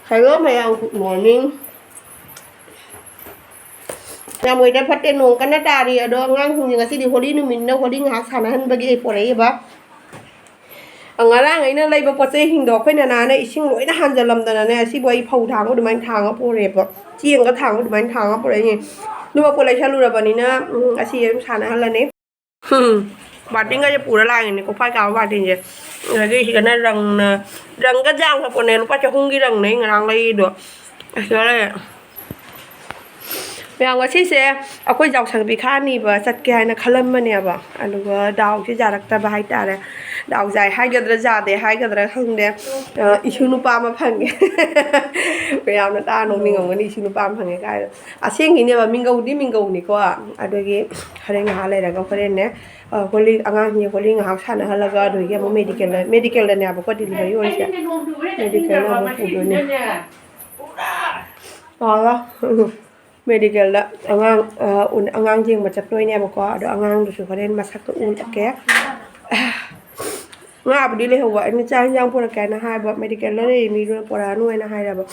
Hello ma'am, good morning. Nhà mới đã phát triển nông Canada đi ở đó ngang cùng những cái gì Holi Numita Holi ngã sản hơn bagi ipo đấy ba. Ang arang ay na lay ba pati hindo ko na na ising loi na han jalam da na si boy phau thang ko dumain thang ko po re ba. Chiang ka thang ko dumain thang ko po re ni. Nupa po lai chalu ra ba ni na asi sản hơn là ne. Bating aja pura lang ni ko phai ka bating je. Cái gì cái này răng cái giang của này nó bắt cho không cái răng này ngang lấy được cái này bây giờ cái xe ở cái dòng sang bị khá nì và chặt cái này khá lắm mà nè bà anh có đào cái giá đặc ta bài ta này đào dài hai cái giá để hai cái không để Eigi-Nupa mà phẳng bây giờ nó ta nó mình ngồi cái Eigi-Nupa phẳng cái xem cái này mà mình gấu đi qua đôi cái hai cái hai này là cái phần này Holi angang niya Holi nga sana halaga do ya mo medical na niya ko delivery or siya medical na mo pudo ni medical da angang jing macam noi niya ko do angang do ko den masak to un ke nga abdi le hawa ni chang yang pura ka na hai ba medical la ni mi ro pura noi na hai da ba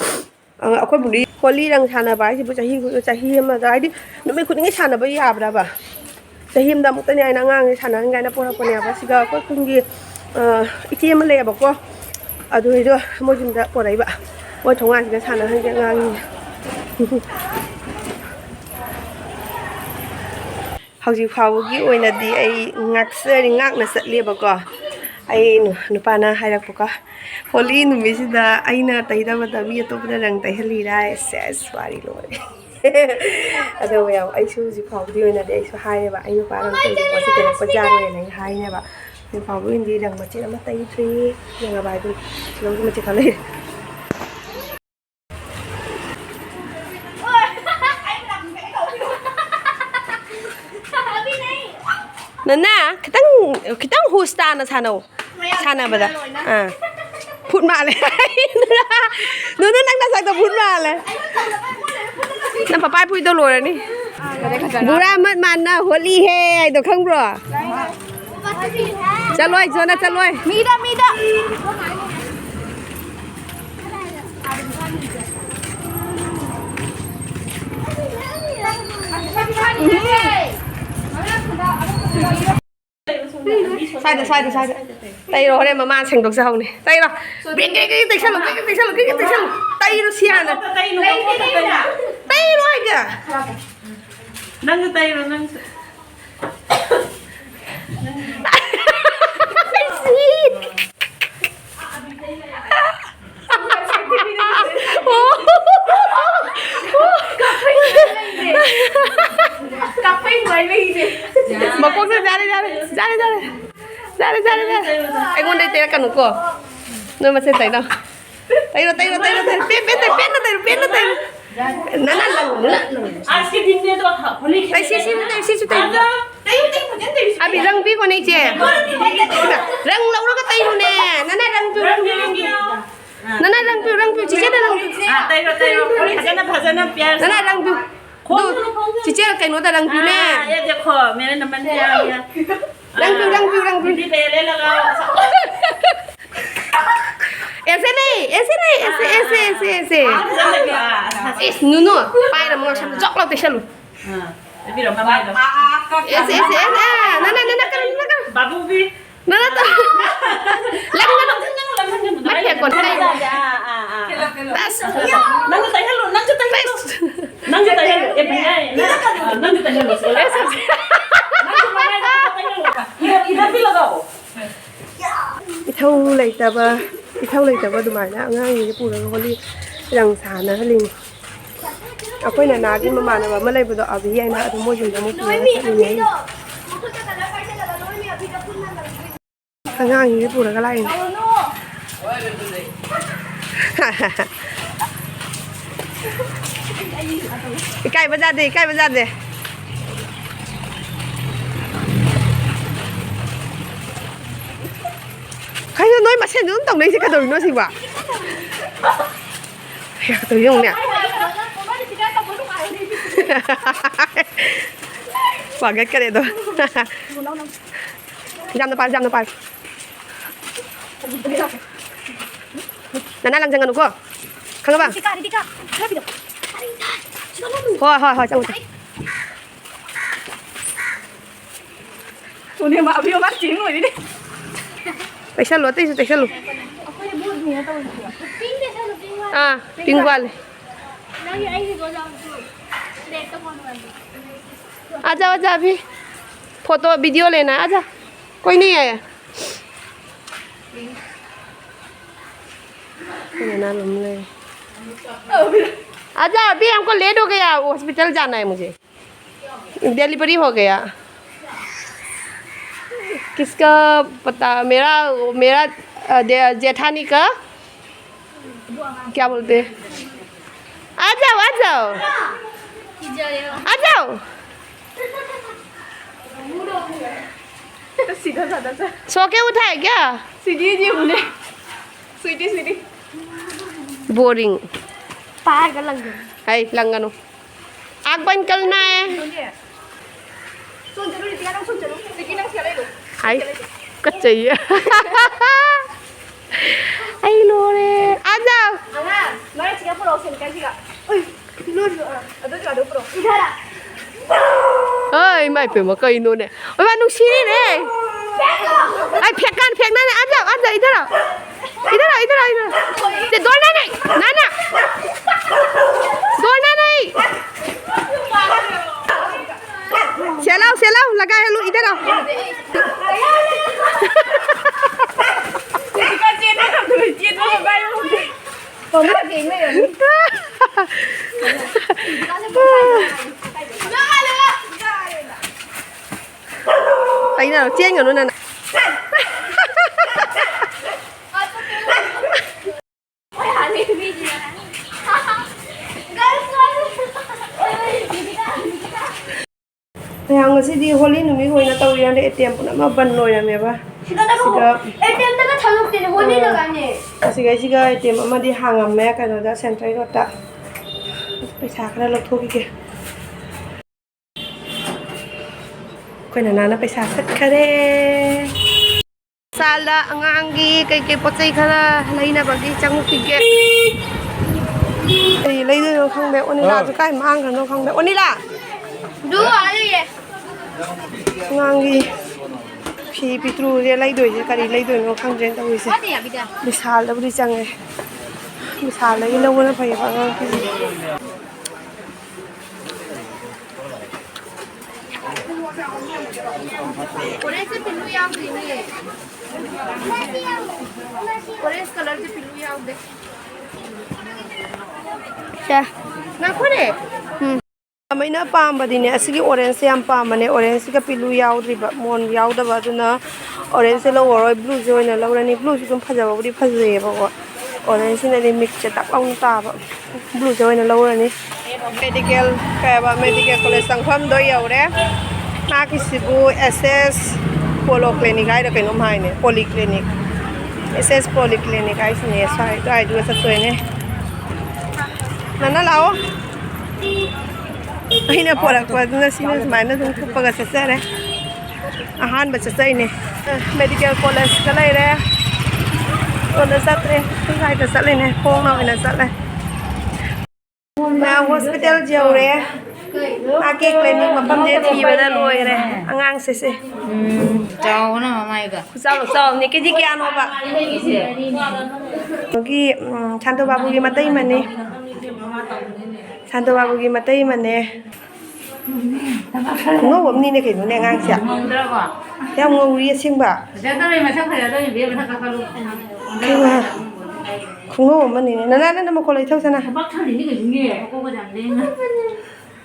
akoi budi Holi dang sana ba si bu chahi ma da di no me khut ngai sana ba ya ba Sehim dah mukanya ay nangang sana ngay na pura punya apa sih gak aku kunci itu yang meleleh bakwa aduh itu mau jumpa pura iba mau thongan sih sana hanya ngang hauji phao gi oi na di ai ngak se ri ngak na satli bakwa ai nupa na hai rak bakwa Holi Numita ai na tai da ba bi to pa rang tai hali rai ses wari lo ada yang Eisu si phao đi là để Eisu hai ba anh ba đang tới có sự kiện quan trọng này này hai nha bạn thì phao đi đi đằng mà chỉ là mất tay truy nhưng mà bài tôi lâu mà chỉ có lên nên nè cái tăng hustan là sao nào bây giờ phun màเลยนู้นนั่งนั่งพูดมาเลยน้ำปลาป้ายพูดตัวโลเลยนี่บูรามันนะหัวลีเฮตัวข้างบนจะลอยชวนนะจะลอยมีดsai được tay rồi đây mà man thành độc sao này tay rồi biến cái tay sao tay nó xian này tay rồi kìa nâng cái tay rồi nâng cặp phim người đi mà con ra đây anh con đây tay cần của nơi mà xem tay đâu tay nó biết nó tay nó à bị răng biết con này chè răng lâu nó có tay luôn nè nó này răng phiêu chỉ chết tay rồi nó này răng phiêu chỉ chết là cái nó ta răng phiêu nè răng phiêu đi về đây là ese nuno pai là một trăm chọc lâu tới sao luôn bây giờ mama ese nè babu bi nè làm mắt kia còn tay nâng tay hết luôn nâng cho tay hết em thấy này nâng cho tay hết luôn Ithau lay taba dumai na ngang ni pura Holi rang sa na halin akoi na din mama na ba malay budo abi ai na atu mo jum da mo pura ni ngang ni pura ka lai ikai ba ja de Kaya nói mà xem đúng tổng đấy chứ cái đời nó gì vậy? Tôi dùng nè. Quả cái này thôi. Jam nó pan. Nana lang jangan uko. Kang ba? Dika. Rapido. Hoy, jangan. Tune ma abhi ma ching hoi ni. Paisa lo, paisa lo. Apne board niya to. Ping de sa ping wa. Ah, ping wale. Nang ai hi go jaam to. Date to phone wali. आजा अभी photo video लेना है आजा कोई नहीं आया आजा अभी हमको लेट हो गया हॉस्पिटल जाना है मुझे डिलीवरी हो गया किसका पता मेरा जेठानी का क्या बोलते आ जाओ सीधा साधा सा सो के उठाए क्या सीधी जी उन्हें स्वीटी बोरिंग पार का लग गया है लंगनो आग बंद करना है सुन चलो रितिका सुन चलो रितिकी नंग चले लो है कच्चे ही आई लो रे आ जाओ अंगा मैं चिका प्रो से निकल चिका ओए लो अदो जादो प्रो इधर आ ơi mày phải mà cây luôn này ôi bạn nung xí này ai phẹt này ăn giờ ít nào để đôi này nana đôi này xe lau lगा है luôn ít nào चिका चेन ना तो chain वो bye होते तो ना game में यानी ấy nào trên rồi luôn nè Ngày hôm đi Holi Numita hồi nào tàu đi ăn để ATM cũng đã bận rồi nè ba. ATM nó có thằng tiền Holi được anh nhỉ? Siga ATM mà đi hàng ở mẹ cái nó đã central rồi ta. Bây giờ cái nó thôi kìa. Coi nana nó पैसा सट करे साला अंगांगी कई पोचई खरा लेना बाकी चंगु पिके ए लेदो no खंबे ओनिला जो काय मांग नो खंबे ओनिला दु आले ये अंगांगी फी पित्रू जे लेदो जे करी लेदो नो खंजे तउसे विशाल दबुदी चंगे विशाल लगी लवना फय अंगांगी ऑरेंज से पिल्लू याव देंगे ऑरेंज कलर से पिल्लू याव दे क्या ना खोने मैंने पामबदीने असगी ऑरेंज से हम पामने ऑरेंज का पिल्लू यावद्रिबा मोन यावदबा अदुना ऑरेंज से लवरय ब्लू से ओइना लवरानी ब्लू से तुम फजाबबुदी फजेबा ऑरेंज से मिक्स से तक लाउन ताबा ब्लू से ओइना लवरानी मेडिकल कॉलेज संगफम दो यावरे माकिसिबु एसएस पोलो क्लिनिक आइदा कइनोम हाइने पॉलीक्लिनिक एसएस पॉलीक्लिनिक आइसने साइ गाइ दुआ सतोइने नना लाओ अहिना पोरकपदुना सिना सुमाइना दुम थुपगा ससरे आहान बचसैने मेडिकल कॉलेज का लैरे ओना सत्रे गाइदा सलेने फोंना ओना सले मैं हॉस्पिटल जौरे आके क्लिनिक मफम दे थीबदा लोयरे अंगांग से चाव ना मामाई का चाव ने केजी क्या नो बा की शांतो बाबू की मतई मने शांतो बाबू की मतई मने ngô bấm ni này cái nó ngang chả theo ngô uy sinh bà cái mà không ngô mà này nó mà có lấy theo sao nào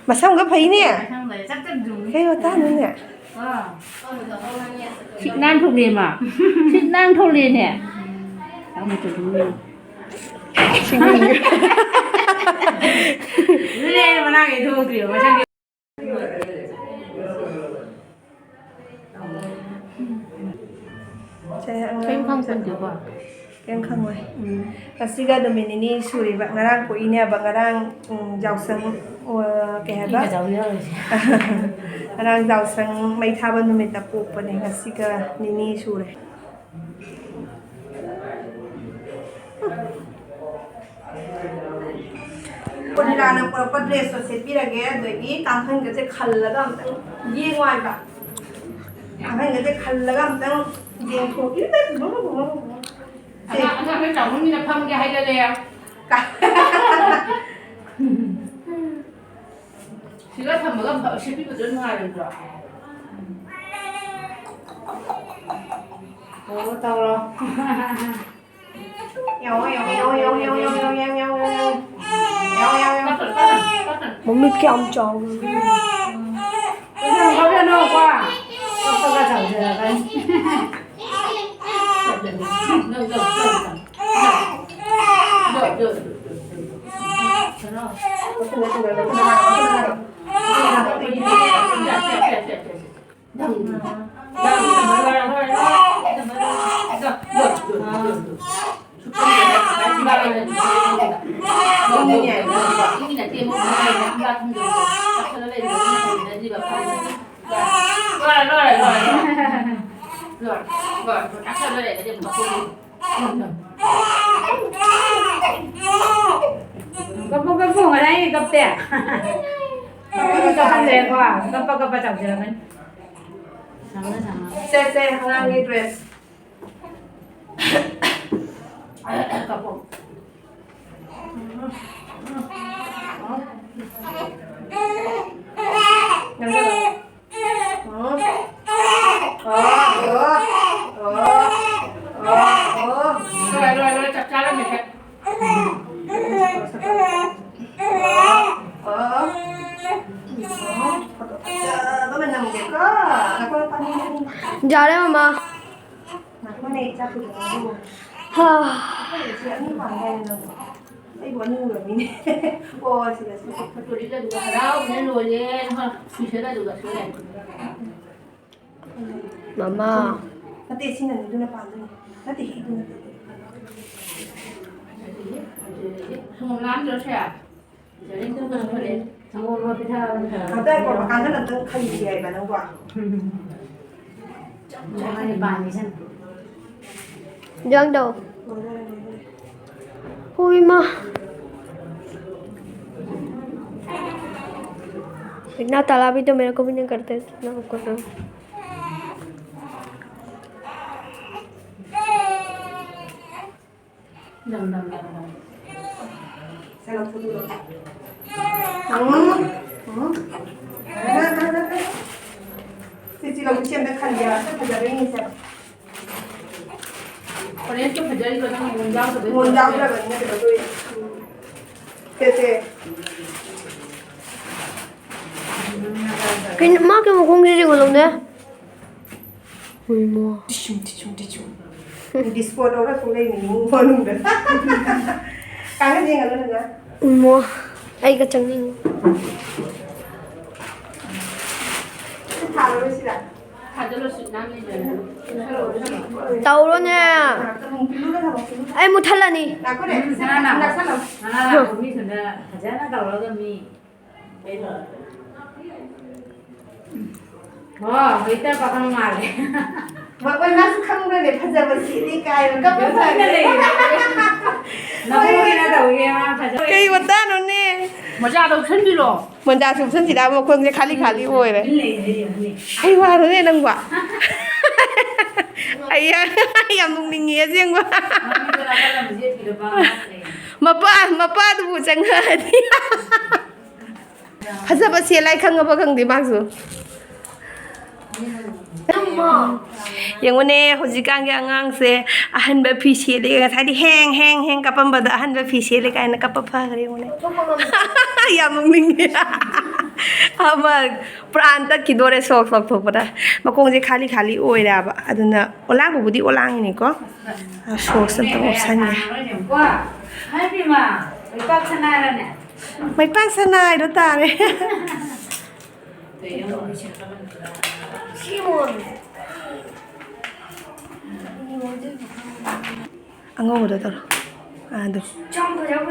mà sao gấp thấy nè cái nó ta nữa nè chị Nam thuộc liền mà chị Nam thuộc liền nè sao mà chụp luôn xin nghỉ đây mà đang cái thu kiểu mà sang cái không cần chụp à em không rồi Kasiga dominini suri bak ngarang ko ini abang ngarang Yausang kayak apa ngarang Yausang Numita Eikhoigi Nupa nini suri คนที่ร้านนั้นปรดเดรสเสร็จพี่ละแกโดยนี้ตามเพิ่นก็จะคันแล้วก็ยิ่งไวแบบตามเพิ่นก็จะคันแล้วก็ต้องยิงถูกยิ่งได้บ้างอันนั้นไม่จับมันมีแต่พังแกให้เลยอ่ะคือก็ทำเหมือนกับชีวิตประจำวันเลยจ้ะโอ้ตลอดMami kiam chong. Có biết đâu qua. Không có chẳng gì là cái. Ini nanti mau main, kita tunggu. Kalau lagi nanti bapak. Rồi. Asal lagi aja bapak. Gấp ở đây, gấp tẻ. Gấp ăn đèn qua, gấp chồng gì là mình. Xe hàng đi dress. Gấp không? Rồi, chắc chắn là mình sẽ Dạ đấy mama. Mama. Nanti sini nanti dulu apa nanti itu. không làm cho xe. Giờ đến tôi vừa đến. Xong rồi vừa phải thao. Ada kalau makan kan nanti kali dia ibadah gua. Jangan di bàn đi xem. Giang đâu? Ôi mà. इतना ताला भी तो मेरे को भी नहीं करते इतना आपको तो Đầm. Saya langsung dulu. Sisi langsung siapa kali dia? Kerja ini siapa? Còn em chụp phải dây rồi xong nguồn rau rồi. Nguồn rau là gần như cái đó thôi. Thế. cái má cái mà không gì luôn đấy. Ui mà. Tichum. Di sport orang tu lagi ni mau nunggu. Kangen je kalau nunggu. Ui mà. Ai cái chẳng gì. Thảo rồi xí là. Thả cho nó sụt nám lên rồi. Tàu luôn nha. Em muốn thắt là nè. Nào có để xem nào. Nào xem nào. Nào của mi thường là thả ra nó đầu nó ra mi. Đây rồi. Người ta có con mà đấy. Mà con nó không ra để phát ra một xí đi cài nó cấp nó phải cái gì. Nó không đi ra đầu kia mà phải cho. Cây vật ta nó nè. Mà ra đầu thân đi rồi. Mình ra sụp sân chỉ đào một con sẽ khali hồi đấy. Ai qua nó nè đừng quả. Ai em không định nghĩa riêng quá. Mà ba tu chẳng hết. Phát ra một xí lại không có không đi mang xuống. Yang mana hujikan yang ngang se ahan berfisi le tadi hang kapan pada ahan berfisi le kain kapapa kali yang mana yang mungkin amal peranta kidore sok thok pada makong je khali oi ra ba aduna olang budi olang ini ko sok sentang opsan ya hai đi mà mấy bác sanai ra nè mấy bác sanai đó ta đấy ang ngô đó thôi à được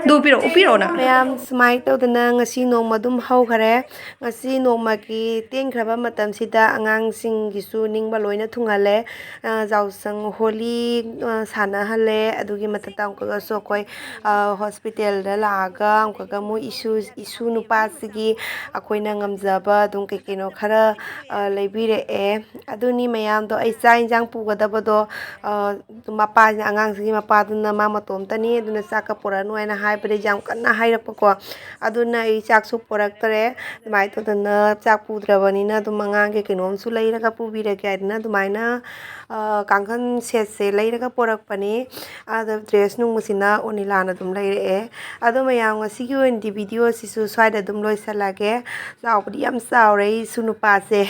Du piro na. Mayam smile tawdana ngasi nongma dum haukhare. Ngasi nongma ki tengkhraba matamsida angangsinggisu ningba loina thungale. Yausang Holi sanahale adugi mathata amkaga so koi hospital da laaga amkaga mo ESu-Nupa sigi akoina ngamjaba dum kekeno khara leibire aduni mayam do ai cha injang pugadabado mapa angangsigi mapa duna ma matomtani aduna chaka poranu aina haibade jam kanna hairakpako aduna ai chaksu poraktare mai todana chak pudrabanina dum angange kenomsu leiraga pubirage adina dumaina kangkhan se leiraga porakpani ada dress nung musina onilana dum leire adu mayam ngasigi oindi video sisu swaida dum loisalage chawpadi yam chawre ESu-Nupa se